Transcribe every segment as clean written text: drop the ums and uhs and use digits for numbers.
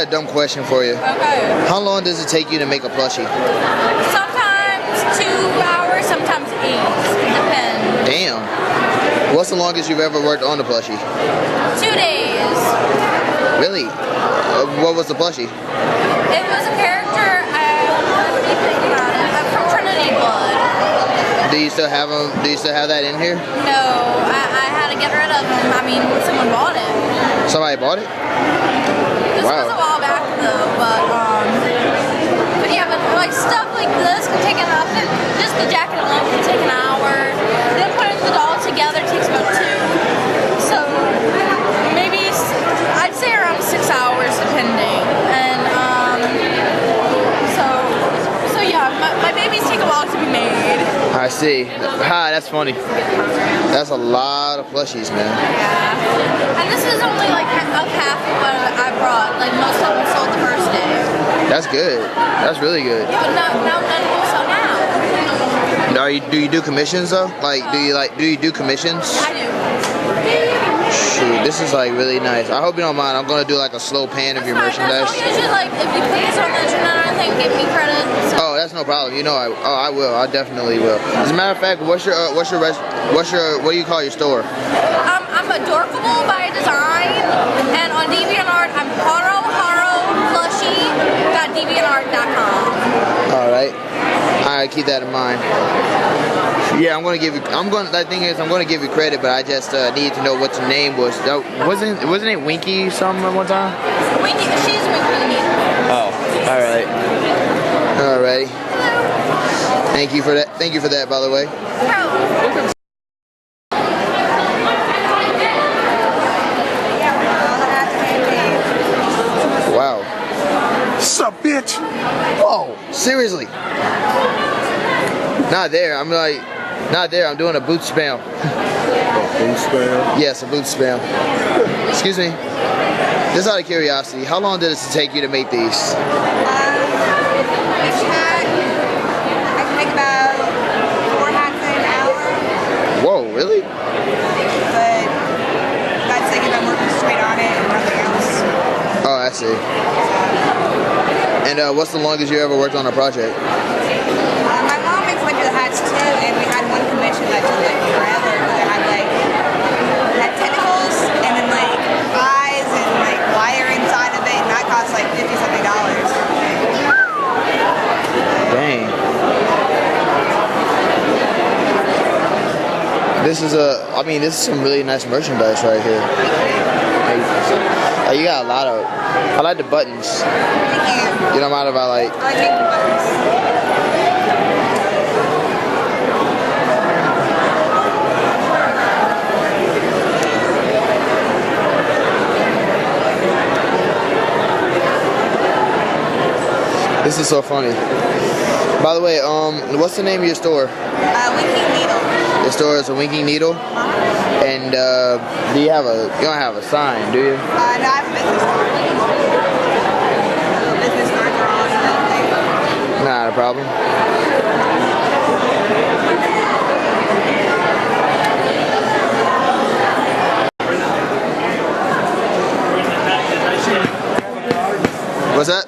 got a dumb question for you. Okay. How long does it take you to make a plushie? Sometimes 2 hours, sometimes 8. Depends. Damn. What's the longest you've ever worked on a plushie? 2 days. Really? What was the plushie? It was a character, let me think about it. I'm from Trinity Blood. Do you still have them? Do you still have that in here? No, I had to get rid of him. I mean, someone bought it. Somebody bought it? This was a while back though, but yeah, but like stuff like this can take just the jacket alone can take an hour. Then putting the doll together takes about 2. So maybe I'd say around 6 hours depending. And so yeah, my babies take a while to be made. I see. Hi, that's funny. That's a lot of plushies, man. Yeah. And this is only like half of what I brought. Like most of them sold the first day. That's good. That's really good. Yeah, but none will sell now. Do you do commissions though? Do you do commissions? I do. Shoot, this is like really nice. I hope you don't mind. I'm gonna do like a slow pan of your merchandise. As long as you like, if you put this on the internet or anything, give me credit. Oh, that's no problem. You know, I will. I definitely will. As a matter of fact, what do you call your store? I'm Adorkable by Design, and on DeviantArt, I'm HoroHoro Plushie.deviantart.com. All right, keep that in mind. Yeah, I'm gonna give you. The thing is, I'm gonna give you credit, but I just need to know what your name was. Wasn't it Winky something at one time? Winky, she's Winky. Oh, all right. Alrighty. Thank you for that. Thank you for that, by the way. Wow. Sup, bitch? Whoa, seriously. Not there. Not there. I'm doing a boot spam. A boot spam? Yes, a boot spam. Excuse me. Just out of curiosity, how long did it take you to make these? I can make about 4 hats in an hour. Whoa, really? But that's like if I'm working straight on it and nothing else. Oh, I see. And what's the longest you ever worked on a project? My mom makes a bunch of the hats too, and we had one commission that took like forever. It had tentacles and then like eyes and like wire inside of it, and that cost like $50-something. Dang. This is some really nice merchandise right here. Like, you got a lot of, I like the buttons. Thank you. You don't mind if I like making buttons. This is so funny. By the way, what's the name of your store? Winking Needle. Your store is a Winking Needle? And you don't have a sign, do you? No, I have a business store. Business store drawings and everything. Not a problem. What's that?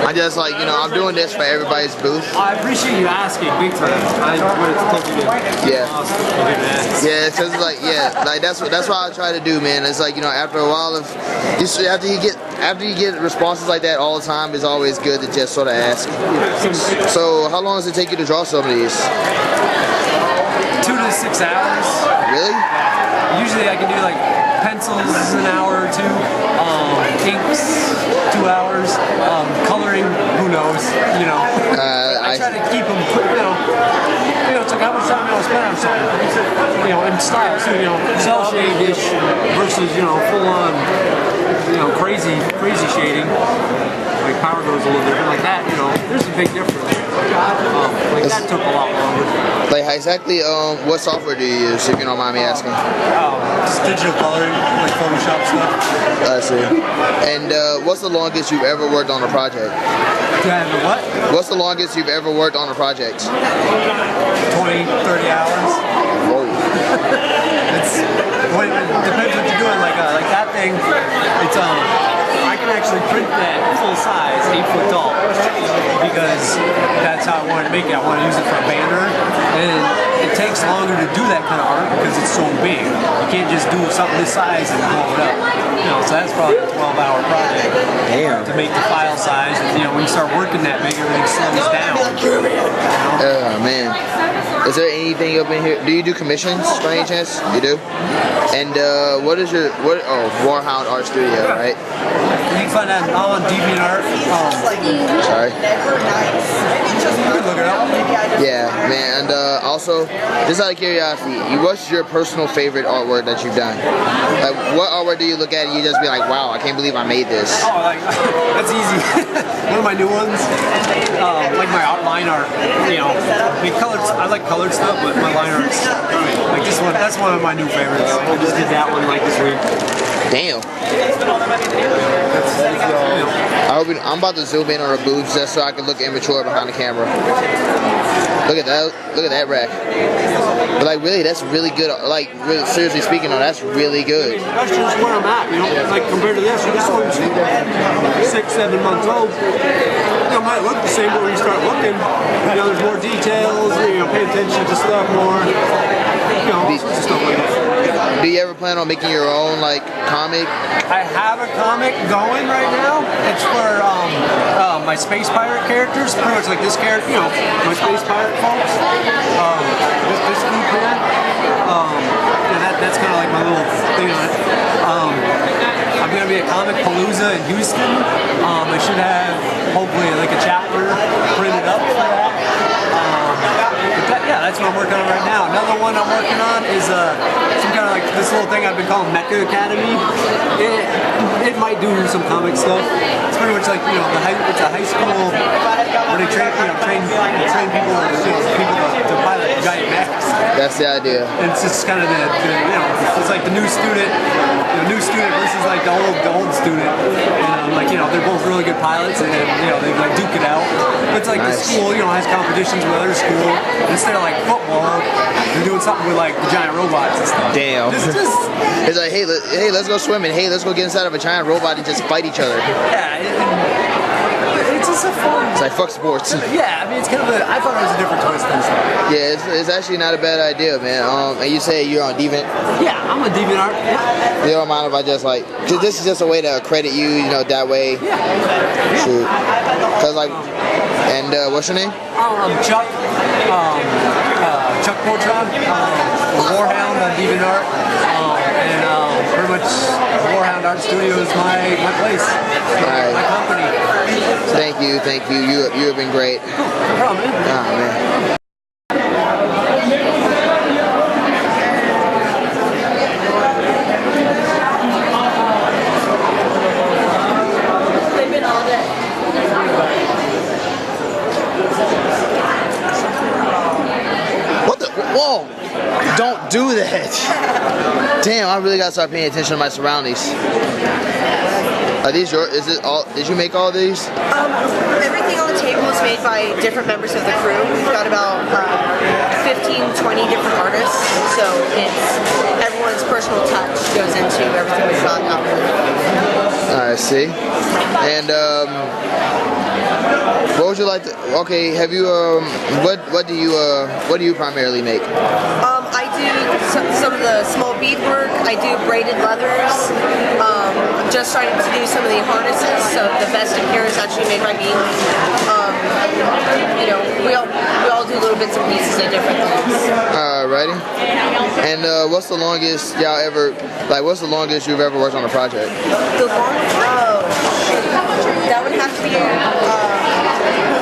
I just like, I'm doing this for everybody's booth. I appreciate you asking, big time. I would have told you to. Yeah. Yeah, it's just like, that's what I try to do, man. It's like, after a while of, after you get responses like that all the time, it's always good to just sort of ask. So, how long does it take you to draw some of these? 2 to 6 hours. Really? Usually I can do like pencils an hour or 2, inks 2 hours, coloring who knows, I try to keep them quick, it's like how much time I spend on something, in style, so cell shade-ish versus full on crazy shading. Like power goes a little different, like that, there's a big difference. Like that took a lot longer. Like exactly, what software do you use, if you don't mind me asking? Just digital coloring, like Photoshop stuff. I see. And what's the longest you've ever worked on a project? What? What's the longest you've ever worked on a project? 20, 30 hours. Whoa. Well, it depends what you're doing. Like that thing, it's I can actually print that full size, 8 foot tall, because that's how I wanted to make it. I want to use it for a banner, and it takes longer to do that kind of art because it's so big. You can't just do something this size and blow it up. You know, so that's probably a 12-hour project. Damn. To make the file size, and you know, when you start working that big, everything slows down. Oh man. Is there anything up in here? Do you do commissions by any chance? You do? And what is your WarHound Art Studio, right? You can find that all on DeviantArt. Sorry. You can look it up. Yeah, man. And also, just out of curiosity, what's your personal favorite artwork that you've done? Like, what artwork do you look at and you just be like, wow, I can't believe I made this? Oh, like, that's easy. One of my new ones, like my outline art. You know, I like colored stuff, but my line art's like this one. That's one of my new favorites. I just did that one like this week. Damn. I'm about to zoom in on her boobs just so I can look immature behind the camera. Look at that. Look at that rack. But like, really, that's really good. Like, really, seriously speaking, though, that's really good. That's just where I'm at. You know, like compared to this one's 6-7 months old. You know, it might look the same, but when you start looking, you know, there's more details. You know, pay attention to stuff more. You know, all sorts of stuff like that. Do you ever plan on making your own like comic? I have a comic going right now. It's for my space pirate characters, pretty much like this character, you know, my space pirate folks. This group here. That's kind of like my little thing on it. I'm gonna be at Comic Palooza in Houston. I should have hopefully like a chapter printed up for that. Yeah, that's what I'm working on right now. Another one I'm working on is some kind of like this little thing I've been calling Mecha Academy. It might do some comic stuff. It's pretty much like, you know, it's a high school where they train people, to pilot giant mechs. That's the idea. And it's just kind of the you know, it's like the new student versus like the old student. And like, you know, they're both really good pilots, and you know, they like duke it out. But it's like the school, you know, has competitions with other school. Instead of like football, they're doing something with like the giant robots and stuff. Damn. It's like, hey, let's go swimming. Hey, let's go get inside of a giant robot and just fight each other. Yeah, it's just a fun. It's like fuck sports. Yeah, I mean, it's kind of I thought it was a different twist and stuff. Yeah, it's actually not a bad idea, man. And you say you're on Deviant? Yeah, I'm on DeviantArt. Yeah. You don't mind if I just like, cause this is just a way to credit you, you know, that way. Yeah. Shoot. Cause like, and what's your name? Chuck. Chuck Porcheron. WarHound on DeviantArt. And pretty much WarHound Art Studio is my place. Right. My company. Thank you. You have been great. No problem, man. Oh, man. What the? Whoa! Don't do that. Damn, I really gotta start paying attention to my surroundings. Are these yours? Is it all? Did you make all these? Everything on the table is made by different members of the crew. We've got about 15, 20 different artists, so it's everyone's personal touch goes into everything we've got out there. I see. And what would you like to? Okay, have you what do you primarily make? I do some of the small beadwork. I do braided leathers. I'm just starting to do some of the harnesses. So the vest and hair is actually made by me. You know, we all do little bits and pieces of different things. Alrighty. And what's the longest y'all ever what's the longest you've ever worked on a project? The longest? Oh, that would have to be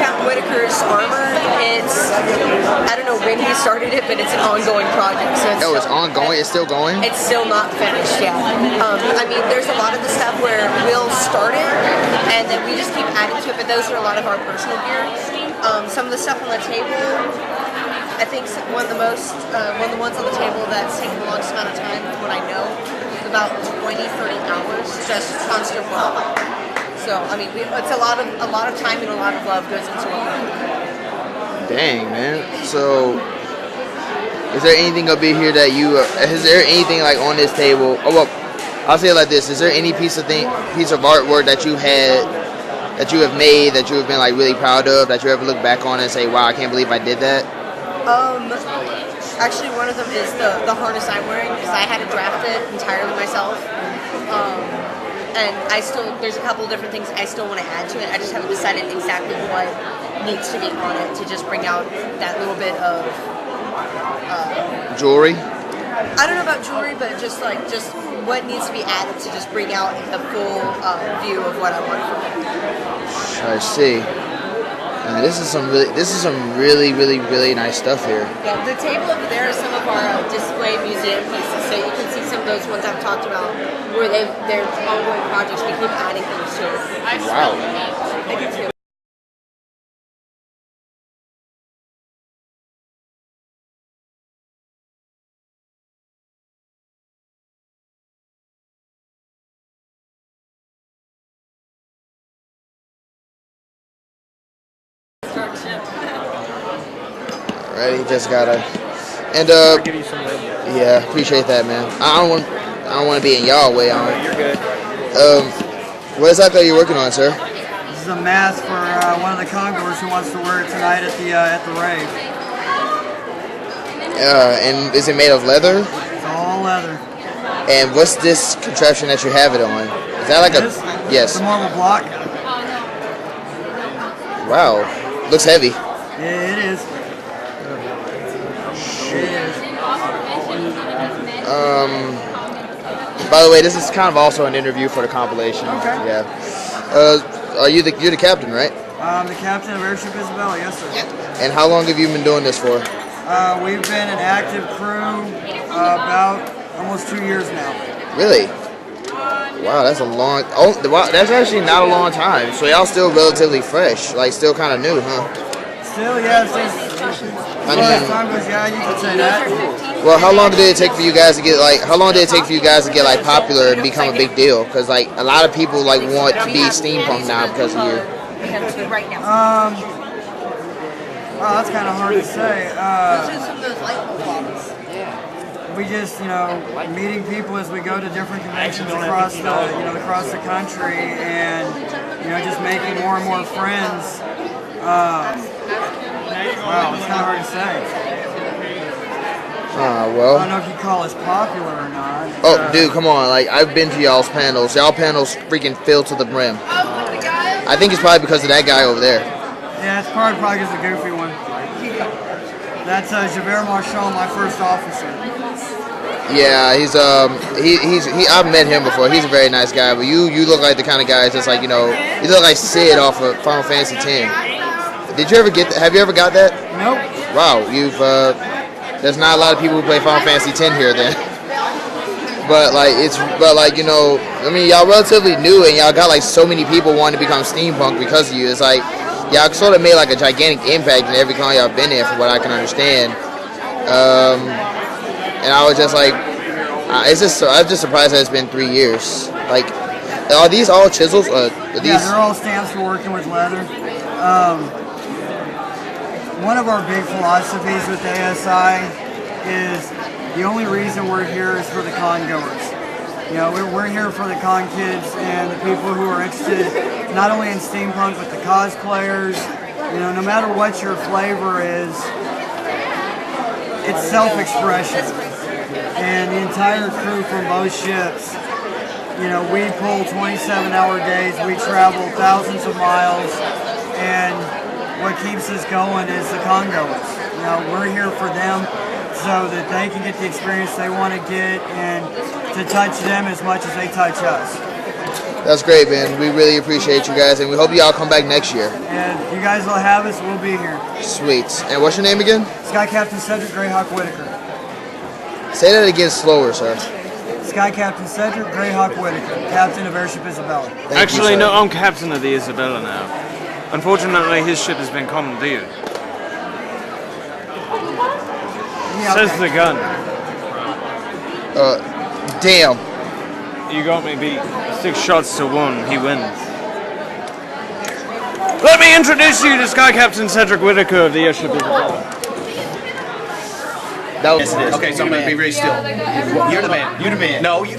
Captain Whitaker's armor. It's, I don't know when he started it, but it's an ongoing project. So it's ongoing? It's still going? It's still not finished yet. I mean, there's a lot of the stuff where we'll start it, and then we just keep adding to it, but those are a lot of our personal gear. Some of the stuff on the table, I think one of the ones on the table that's taken the longest amount of time, from what I know, is about 20, 30 hours, just constant work. So, I mean, it's a lot of time and a lot of love goes into it. Dang, man. So, Is there anything up in here that you? Is there anything like on this table? Oh well, I'll say it like this: is there any piece of artwork that you had, that you have made, that you have been like really proud of, that you ever look back on and say, "Wow, I can't believe I did that"? Actually, one of them is the harness I'm wearing because I had to draft it entirely myself. And there's a couple different things I still want to add to it. I just haven't decided exactly what needs to be on it to just bring out that little bit of jewelry. I don't know about jewelry, but just what needs to be added to just bring out the full view of what I want from it. I see. This is some really nice stuff here. Yeah, the table over there is some of our display museum pieces, so you can see some of those ones I've talked about where they're ongoing projects. We keep adding things to it. Wow. Right, he just gotta, and yeah, appreciate that, man. I don't want to be in y'all way on. You're good. What exactly are you working on, sir? This is a mask for one of the congoers who wants to wear it tonight at the rave. And is it made of leather? It's all leather. And what's this contraption that you have it on? Is that like yes? It's a marble block. Wow, looks heavy. Yeah, it is. By the way, this is kind of also an interview for the compilation. Okay. Yeah. You're the captain, right? I'm the captain of Airship Isabella, yes sir. And how long have you been doing this for? We've been an active crew about almost 2 years now. Really? Wow, that's a long. Oh, wow, that's actually not a long time. So y'all still relatively fresh, like still kind of new, huh? Still, yeah. As time goes, yeah, you could say that. Well, how long did it take for you guys to get like popular and become a big deal? Because like a lot of people like want to be steampunk now because of you. Well, that's kind of hard to say. We just, meeting people as we go to different conventions across the country, and just making more and more friends. Wow, it's kind of hard to say. Well. I don't know if you call us popular or not. Oh, dude, come on! Like I've been to y'all's panels. Y'all panels freaking filled to the brim. I think it's probably because of that guy over there. Yeah, it's probably because of the goofy one. That's Javert Marchand, my first officer. Yeah, I've met him before. He's a very nice guy, but you look like the kind of guy that's just like you look like Sid off of Final Fantasy X. Did you ever get that? Have you ever got that? Nope. Wow, there's not a lot of people who play Final Fantasy X here then. But y'all relatively new and y'all got like so many people wanting to become steampunk because of you. It's like y'all sort of made like a gigantic impact in every con y'all been in, from what I can understand. And I was just like, I'm just surprised that it's been 3 years. Like, are these all chisels? Yeah, they're all stamps for working with leather. One of our big philosophies with ASI is the only reason we're here is for the con goers. We're here for the con kids and the people who are interested not only in steampunk but the cosplayers. No matter what your flavor is, it's self-expression. And the entire crew from both ships, we pull 27-hour days, we travel thousands of miles, and what keeps us going is the congoers. We're here for them so that they can get the experience they want to get and to touch them as much as they touch us. That's great, man. We really appreciate you guys, and we hope y'all come back next year. And if you guys will have us, we'll be here. Sweet. And what's your name again? Sky Captain Cedric Greyhawk Whitaker. Say that again slower, sir. Sky Captain Cedric Greyhawk Whitaker, Captain of Airship Isabella. Actually, no, I'm Captain of the Isabella now. Unfortunately, his ship has been commandeered. Yeah, Says the gun. Damn. You got me beat. 6 shots to 1. He wins. Let me introduce you to Sky Captain Cedric Whitaker of the Airship Isabella. That was, yes, it is. Okay, so I'm gonna be very still. You're the man. You're the man. No, you.